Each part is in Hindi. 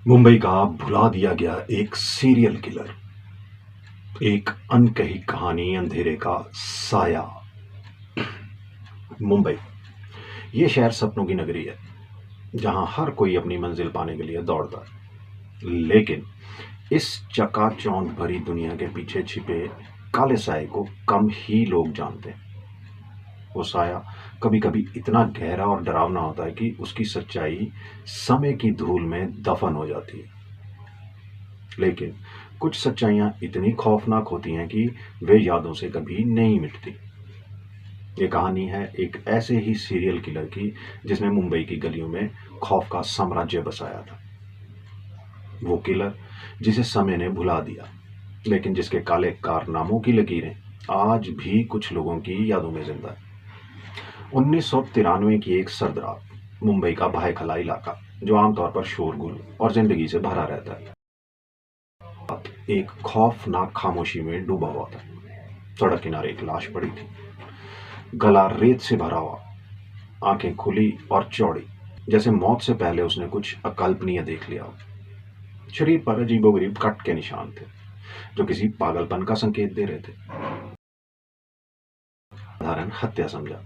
मुंबई का भुला दिया गया एक सीरियल किलर, एक अनकही कहानी, अंधेरे का साया। मुंबई ये शहर सपनों की नगरी है, जहां हर कोई अपनी मंजिल पाने के लिए दौड़ता है। लेकिन इस चकाचौंध भरी दुनिया के पीछे छिपे काले साए को कम ही लोग जानते हैं। वो साया कभी कभी इतना गहरा और डरावना होता है कि उसकी सच्चाई समय की धूल में दफन हो जाती है। लेकिन कुछ सच्चाइयां इतनी खौफनाक होती हैं कि वे यादों से कभी नहीं मिटती। ये कहानी है एक ऐसे ही सीरियल किलर की, जिसने मुंबई की गलियों में खौफ का साम्राज्य बसाया था। वो किलर जिसे समय ने भुला दिया, लेकिन जिसके काले कारनामों की लकीरें आज भी कुछ लोगों की यादों में जिंदा है। 1993 की एक सर्द रात, मुंबई का भायखला इलाका, जो आमतौर पर शोरगुल और जिंदगी से भरा रहता है, एक खौफनाक खामोशी में डूबा हुआ था। सड़क किनारे एक लाश पड़ी थी, गला रेत से भरा हुआ, आंखें खुली और चौड़ी, जैसे मौत से पहले उसने कुछ अकल्पनीय देख लिया हो। शरीर पर अजीबोगरीब कट के निशान थे, जो किसी पागलपन का संकेत दे रहे थे। साधारण हत्या समझा,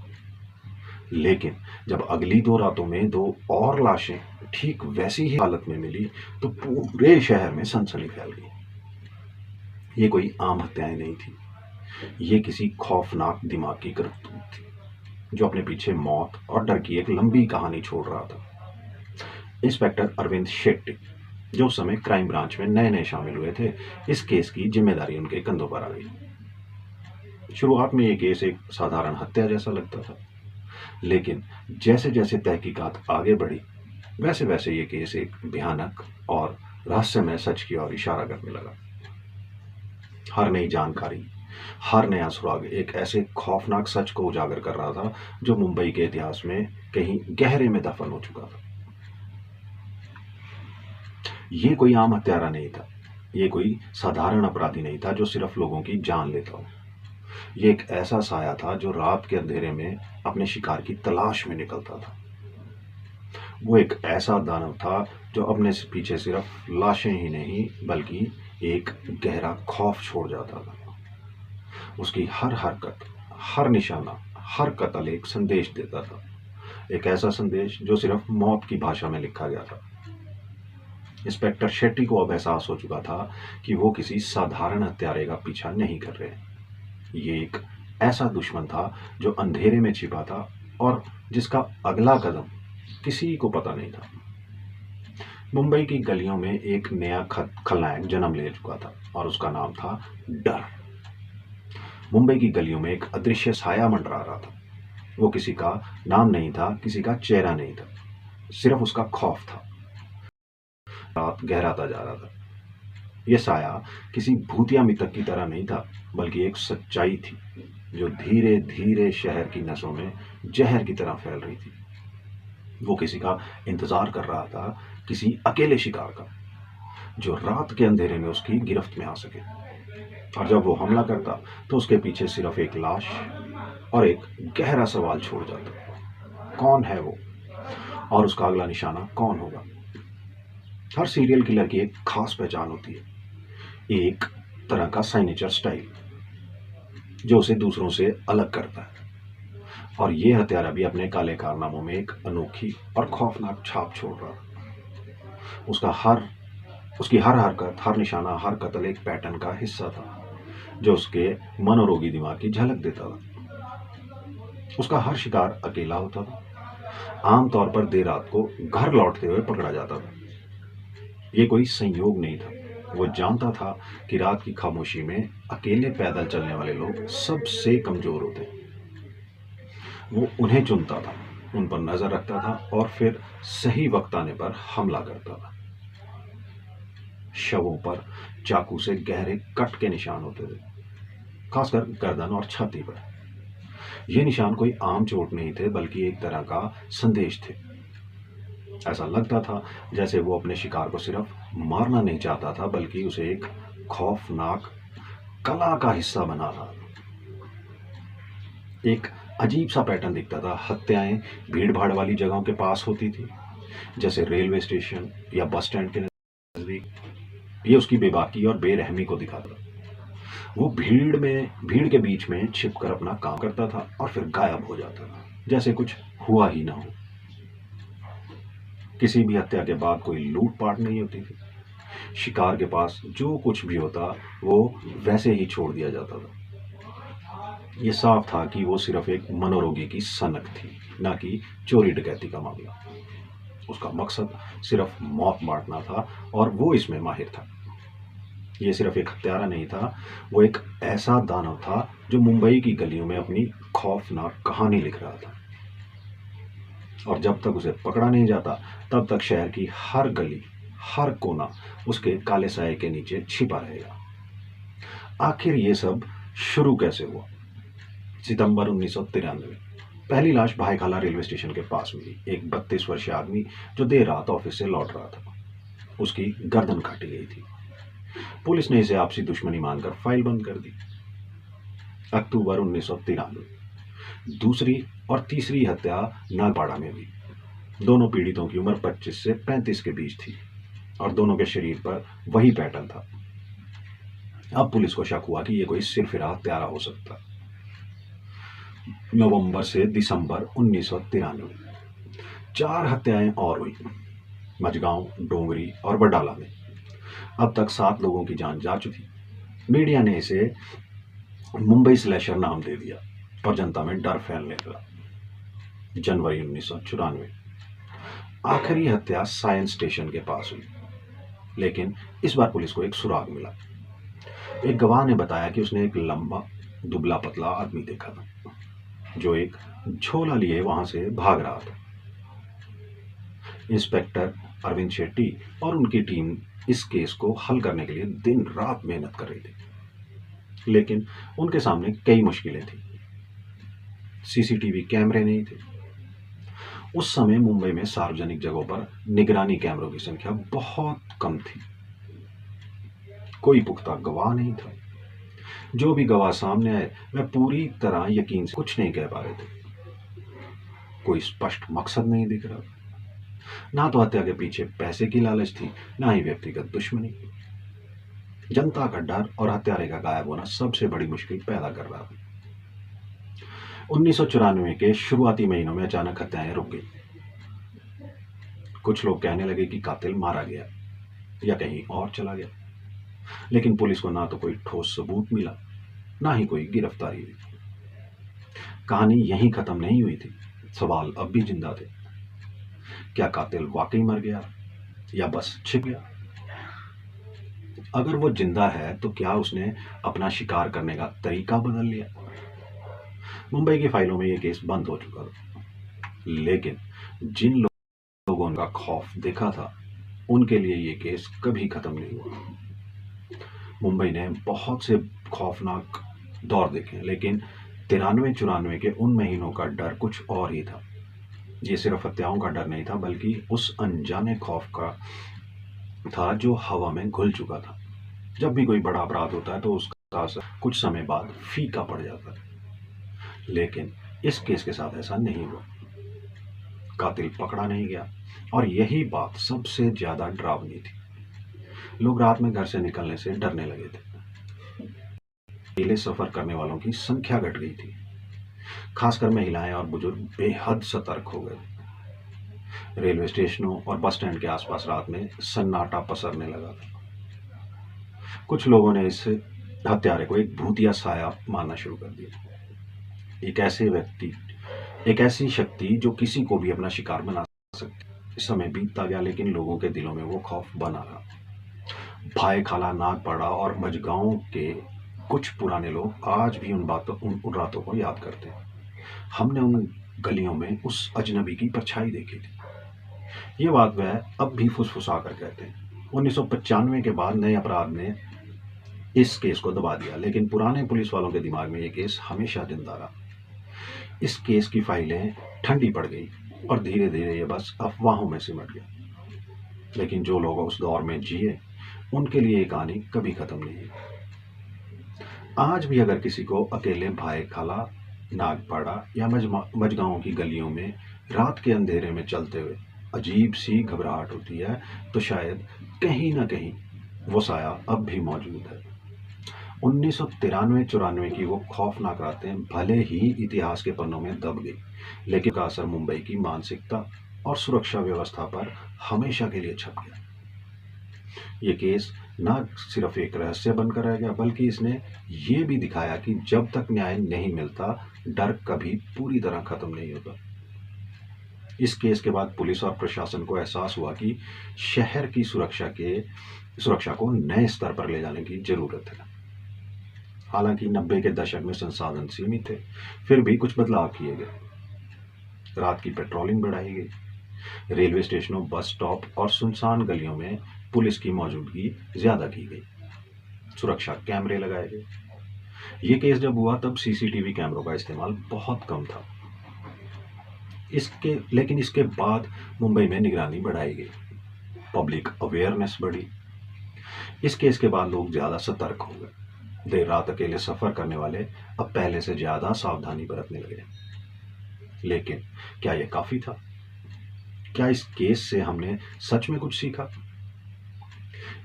लेकिन जब अगली 2 रातों में 2 और लाशें ठीक वैसी ही हालत में मिली, तो पूरे शहर में सनसनी फैल गई। ये कोई आम हत्याएं नहीं थी, ये किसी खौफनाक दिमाग की करतूत थी, जो अपने पीछे मौत और डर की एक लंबी कहानी छोड़ रहा था। इंस्पेक्टर अरविंद शेट्टी, जो उस समय क्राइम ब्रांच में नए नए शामिल हुए थे, इस केस की जिम्मेदारी उनके कंधों पर आ गई। शुरुआत में ये केस एक साधारण हत्या जैसा लगता था, लेकिन जैसे जैसे तहकीकात आगे बढ़ी, वैसे वैसे ये केस एक भयानक और रहस्यमय सच की ओर इशारा करने लगा। हर नई जानकारी, हर नया सुराग एक ऐसे खौफनाक सच को उजागर कर रहा था, जो मुंबई के इतिहास में कहीं गहरे में दफन हो चुका था। ये कोई आम हत्यारा नहीं था, ये कोई साधारण अपराधी नहीं था जो सिर्फ लोगों की जान लेता हो। ये एक ऐसा साया था जो रात के अंधेरे में अपने शिकार की तलाश में निकलता था। वो एक ऐसा दानव था जो अपने से पीछे सिर्फ लाशें ही नहीं, बल्कि एक गहरा खौफ छोड़ जाता था। उसकी हर हरकत, हर निशाना, हर कत्ल एक संदेश देता था, एक ऐसा संदेश जो सिर्फ मौत की भाषा में लिखा गया था। इंस्पेक्टर शेट्टी को अब एहसास हो चुका था कि वो किसी साधारण हत्यारे का पीछा नहीं कर रहे। ये एक ऐसा दुश्मन था जो अंधेरे में छिपा था और जिसका अगला कदम किसी को पता नहीं था। मुंबई की गलियों में एक नया खलनायक जन्म ले चुका था, और उसका नाम था डर। मुंबई की गलियों में एक अदृश्य साया मंडरा रहा था। वो किसी का नाम नहीं था, किसी का चेहरा नहीं था, सिर्फ उसका खौफ था। रात गहराता जा रहा था। यह साया किसी भूतिया मितक की तरह नहीं था, बल्कि एक सच्चाई थी जो धीरे धीरे शहर की नसों में जहर की तरह फैल रही थी। वो किसी का इंतजार कर रहा था, किसी अकेले शिकार का, जो रात के अंधेरे में उसकी गिरफ्त में आ सके। और जब वो हमला करता, तो उसके पीछे सिर्फ एक लाश और एक गहरा सवाल छोड़ जाता, कौन है वो और उसका अगला निशाना कौन होगा। हर सीरियल किलर की एक खास पहचान होती है, एक तरह का साइनेचर स्टाइल जो उसे दूसरों से अलग करता है। और ये हत्यारा भी अपने काले कारनामों में एक अनोखी और खौफनाक छाप छोड़ रहा है। उसकी हर हरकत, हर निशाना, हर कत्ल एक पैटर्न का हिस्सा था, जो उसके मनोरोगी दिमाग की झलक देता था। उसका हर शिकार अकेला होता था, आमतौर पर देर रात को घर लौटते हुए पकड़ा जाता था। ये कोई संयोग नहीं था, वो जानता था कि रात की खामोशी में अकेले पैदल चलने वाले लोग सबसे कमजोर होते हैं। वो उन्हें चुनता था, उन पर नजर रखता था और फिर सही वक्त आने पर हमला करता था। शवों पर चाकू से गहरे कट के निशान होते थे, खासकर गर्दन और छाती पर। ये निशान कोई आम चोट नहीं थे, बल्कि एक तरह का संदेश थे। ऐसा लगता था जैसे वो अपने शिकार को सिर्फ मारना नहीं चाहता था, बल्कि उसे एक खौफनाक कला का हिस्सा बना रहा था। एक अजीब सा पैटर्न दिखता था। हत्याएं भीड़ भाड़ वाली जगहों के पास होती थी, जैसे रेलवे स्टेशन या बस स्टैंड के नजदीक, ये उसकी बेबाकी और बेरहमी को दिखाता था। वो भीड़ के बीच में छिपकर अपना काम करता था और फिर गायब हो जाता था, जैसे कुछ हुआ ही ना हो। किसी भी हत्या के बाद कोई लूटपाट नहीं होती थी। शिकार के पास जो कुछ भी होता वो वैसे ही छोड़ दिया जाता था। ये साफ था कि वो सिर्फ एक मनोरोगी की सनक थी, ना कि चोरी डकैती का मामला। उसका मकसद सिर्फ मौत बांटना था और वो इसमें माहिर था। ये सिर्फ एक हत्यारा नहीं था, वो एक ऐसा दानव था जो मुंबई की गलियों में अपनी खौफनाक कहानी लिख रहा था। और जब तक उसे पकड़ा नहीं जाता, तब तक शहर की हर गली, हर कोना उसके काले साए के नीचे छिपा रहेगा। आखिर ये सब शुरू कैसे हुआ? सितंबर 1993, पहली लाश भाईखाला रेलवे स्टेशन के पास मिली। एक 32 वर्षीय आदमी जो देर रात ऑफिस से लौट रहा था। उसकी गर्दन काटी गई थी। पुलिस ने इसे आपसी दुश्मनी मानकर फाइल बंद कर दी। अक्टूबर 1993, दूसरी और तीसरी हत्या नागपाड़ा में हुई। दोनों पीड़ितों की उम्र 25 से 35 के बीच थी और दोनों के शरीर पर वही पैटर्न था। अब पुलिस को शक हुआ कि ये कोई सिरफिरा हत्यारा हो सकता। नवंबर से दिसंबर 1993, 4 हत्याएं और हुई, मझगांव, डोंगरी और बडाला में। अब तक 7 लोगों की जान जा चुकी। मीडिया ने इसे मुंबई स्लैशर नाम दे दिया और जनता में डर फैलने लगा। जनवरी 1994, आखिरी हत्या साइंस स्टेशन के पास हुई, लेकिन इस बार पुलिस को एक सुराग मिला। एक गवाह ने बताया कि उसने एक लंबा, दुबला पतला आदमी देखा था जो एक झोला लिए वहां से भाग रहा था। इंस्पेक्टर अरविंद शेट्टी और उनकी टीम इस केस को हल करने के लिए दिन रात मेहनत कर रही थी, लेकिन उनके सामने कई मुश्किलें थी। सीसीटीवी कैमरे नहीं थे। उस समय मुंबई में सार्वजनिक जगहों पर निगरानी कैमरों की संख्या बहुत कम थी। कोई पुख्ता गवाह नहीं था। जो भी गवाह सामने आए वह पूरी तरह यकीन से कुछ नहीं कह पा रहे थे। कोई स्पष्ट मकसद नहीं दिख रहा। ना तो हत्या के पीछे पैसे की लालच थी, ना ही व्यक्तिगत दुश्मनी। जनता का डर और हत्यारे का गायब होना सबसे बड़ी मुश्किल पैदा कर रहा था। 1994 के शुरुआती महीनों में अचानक हत्याएं रुक गई। कुछ लोग कहने लगे कि कातिल मारा गया या कहीं और चला गया, लेकिन पुलिस को ना तो कोई ठोस सबूत मिला, ना ही कोई गिरफ्तारी हुई। कहानी यहीं खत्म नहीं हुई थी। सवाल अब भी जिंदा थे। क्या कातिल वाकई मर गया या बस छिप गया? अगर वो जिंदा है तो क्या उसने अपना शिकार करने का तरीका बदल लिया? मुंबई की फाइलों में यह केस बंद हो चुका था, लेकिन जिन लोगों का खौफ देखा था उनके लिए यह केस कभी खत्म नहीं हुआ। मुंबई ने बहुत से खौफनाक दौर देखे, लेकिन 93-94 के उन महीनों का डर कुछ और ही था। ये सिर्फ हत्याओं का डर नहीं था, बल्कि उस अनजाने खौफ का था जो हवा में घुल चुका था। जब भी कोई बड़ा अपराध होता है तो उसका असर कुछ समय बाद फीका पड़ जाता है, लेकिन इस केस के साथ ऐसा नहीं हुआ। कातिल पकड़ा नहीं गया और यही बात सबसे ज्यादा डरावनी थी। लोग रात में घर से निकलने से डरने लगे थे। अकेले सफर करने वालों की संख्या घट गई थी। खासकर महिलाएं और बुजुर्ग बेहद सतर्क हो गए। रेलवे स्टेशनों और बस स्टैंड के आसपास रात में सन्नाटा पसरने लगा था। कुछ लोगों ने इस हत्यारे को एक भूतिया साया मानना शुरू कर दिया। एक ऐसी शक्ति जो किसी को भी अपना शिकार बना सकती। समय बीतता गया, लेकिन लोगों के दिलों में वो खौफ बना रहा। भाईखाला, नागपाड़ा और मझगांव के कुछ पुराने लोग आज भी उन रातों को याद करते हैं। हमने उन गलियों में उस अजनबी की परछाई देखी थी। ये बात वह अब भी फुसफुसा कर कहते हैं। 1995 के बाद नए अपराध ने इस केस को दबा दिया, लेकिन पुराने पुलिस वालों के दिमाग में ये केस हमेशा जिंदा रहा। इस केस की फाइलें ठंडी पड़ गई और धीरे धीरे ये बस अफवाहों में सिमट गया। लेकिन जो लोग उस दौर में जिए उनके लिए ये कहानी कभी खत्म नहीं है। आज भी अगर किसी को अकेले भाईखाला, नागपाड़ा या मझगांव की गलियों में रात के अंधेरे में चलते हुए अजीब सी घबराहट होती है, तो शायद कहीं ना कहीं वो साया अब भी मौजूद है। 1993-94 की वो खौफनाक रातें भले ही इतिहास के पन्नों में दब गई, लेकिन का असर मुंबई की मानसिकता और सुरक्षा व्यवस्था पर हमेशा के लिए छप गया। ये केस न सिर्फ एक रहस्य बनकर रह गया, बल्कि इसने ये भी दिखाया कि जब तक न्याय नहीं मिलता, डर कभी पूरी तरह खत्म नहीं होता। इस केस के बाद पुलिस और प्रशासन को एहसास हुआ कि शहर की सुरक्षा को नए स्तर पर ले जाने की जरूरत है। हालांकि 90 के दशक में संसाधन सीमित थे, फिर भी कुछ बदलाव किए गए। रात की पेट्रोलिंग बढ़ाई गई, रेलवे स्टेशनों, बस स्टॉप और सुनसान गलियों में पुलिस की मौजूदगी ज्यादा की गई, सुरक्षा कैमरे लगाए गए। ये केस जब हुआ तब सीसीटीवी कैमरों का इस्तेमाल बहुत कम था। लेकिन इसके बाद मुंबई में निगरानी बढ़ाई गई, पब्लिक अवेयरनेस बढ़ी। इस केस के बाद लोग ज्यादा सतर्क हो गए। देर रात अकेले सफर करने वाले अब पहले से ज्यादा सावधानी बरतने लगे। लेकिन क्या यह काफी था? क्या इस केस से हमने सच में कुछ सीखा?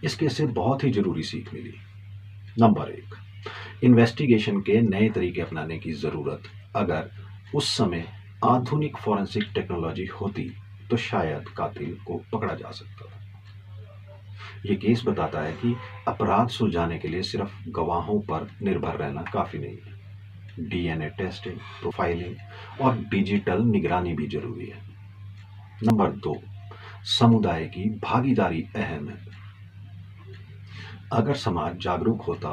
इस केस से बहुत ही जरूरी सीख मिली। नंबर 1, इन्वेस्टिगेशन के नए तरीके अपनाने की जरूरत। अगर उस समय आधुनिक फॉरेंसिक टेक्नोलॉजी होती तो शायद कातिल को पकड़ा जा सकता था। ये केस बताता है कि अपराध सुलझाने के लिए सिर्फ गवाहों पर निर्भर रहना काफी नहीं है। डीएनए टेस्टिंग, प्रोफाइलिंग और डिजिटल निगरानी भी जरूरी है। नंबर 2, समुदाय की भागीदारी अहम है। अगर समाज जागरूक होता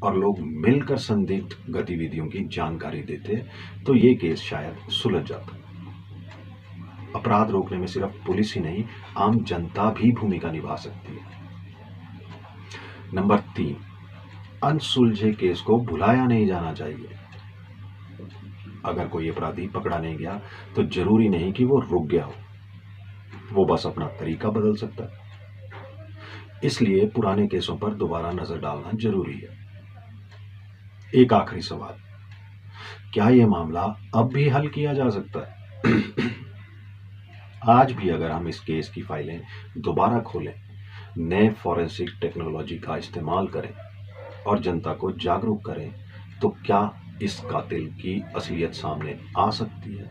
और लोग मिलकर संदिग्ध गतिविधियों की जानकारी देते, तो ये केस शायद सुलझ जाता। अपराध रोकने में सिर्फ पुलिस ही नहीं, आम जनता भी भूमिका निभा सकती है। नंबर 3, अनसुलझे केस को भुलाया नहीं जाना चाहिए। अगर कोई अपराधी पकड़ा नहीं गया, तो जरूरी नहीं कि वो रुक गया हो, वो बस अपना तरीका बदल सकता है। इसलिए पुराने केसों पर दोबारा नजर डालना जरूरी है। एक आखिरी सवाल, क्या यह मामला अब भी हल किया जा सकता है? आज भी अगर हम इस केस की फाइलें दोबारा खोलें, नए फॉरेंसिक टेक्नोलॉजी का इस्तेमाल करें और जनता को जागरूक करें, तो क्या इस कातिल की असलियत सामने आ सकती है?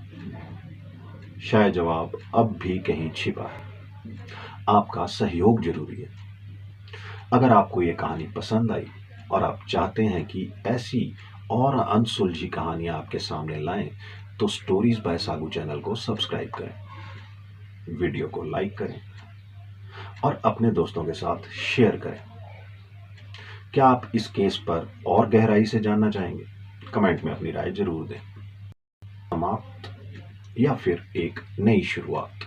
शायद जवाब अब भी कहीं छिपा है। आपका सहयोग जरूरी है। अगर आपको ये कहानी पसंद आई और आप चाहते हैं कि ऐसी और अनसुलझी कहानियां आपके सामने लाएं, तो स्टोरीज बाय सागू चैनल को सब्सक्राइब करें, वीडियो को लाइक करें और अपने दोस्तों के साथ शेयर करें। क्या आप इस केस पर और गहराई से जानना चाहेंगे? कमेंट में अपनी राय जरूर दें। समाप्त या फिर एक नई शुरुआत।